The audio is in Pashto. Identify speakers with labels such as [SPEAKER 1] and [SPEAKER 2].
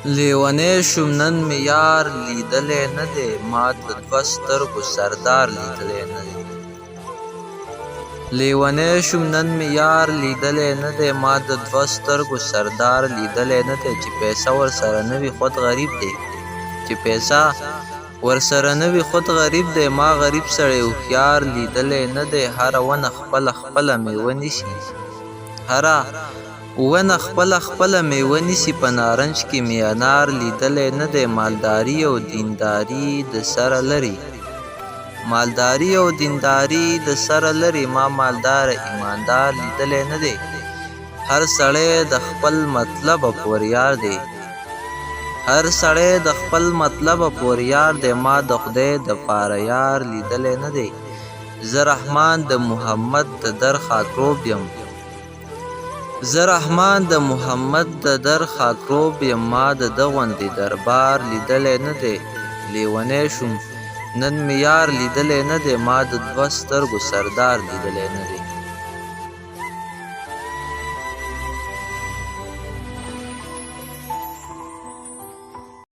[SPEAKER 1] لیونی شوم نن مې یار لیدلی نه دی، ما د دوه سترګو سردار لیدلی نه دی. لیونی شوم نن مې یار لیدلی نه دی، ما د دوه سترګو سردار لیدلی نه دی. چې پیسه ورسره نه وي خود غریب دی، چې پیسه ورسره نه وي خود غریب دی. ما غریب سړی هوښیار لیدلی نه دی. هره ونه خپله خپله میوه نیسي، هره ونه خپله خپله میوه نیسي. په نارنج کې مې انار لیدلی نه دی. مالداري او دینداري د سره لري، مالداري او دینداري د سره لري. ما مالدار ایماندار لیدلی نه دی. هر سړی د خپل مطلبه پورې یار دی، هر سړی د خپل مطلبه پورې یار دی. ما د خدای د پاره یار لیدلی نه دی. زه رحمان د محمد د در خاکروب یم، زه رحمان د محمد د در خاکروب یم. ما د ده غوندې دربار لیدلی نه دی. لیونی شوم نن مې یار لیدلی نه دی، ما د دوه سترګو سردار لیدلی نه دی.